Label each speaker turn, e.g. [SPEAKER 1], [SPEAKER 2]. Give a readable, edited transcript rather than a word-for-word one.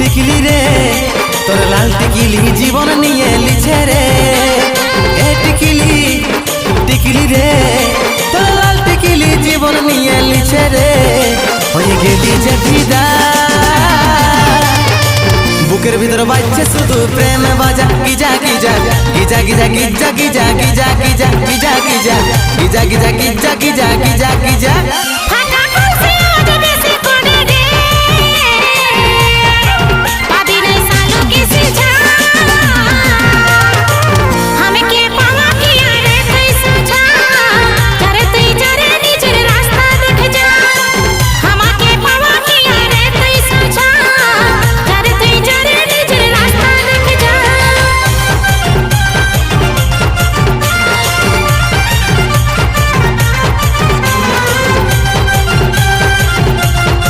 [SPEAKER 1] টিকলি রে তোর লাল টিকলি জীবন নিয়ে লিছে রে। এ টিকলি টিকলি রে তোর লাল টিকলি জীবন নিয়ে লিছে রে। হয়ে গেলি যে ফিদা বুকের ভিতর বাজছে শুধু প্রেম বাজা। Giza Giza Giza Giza Giza Giza Giza Giza Giza Giza Giza Giza Giza Giza Giza Giza.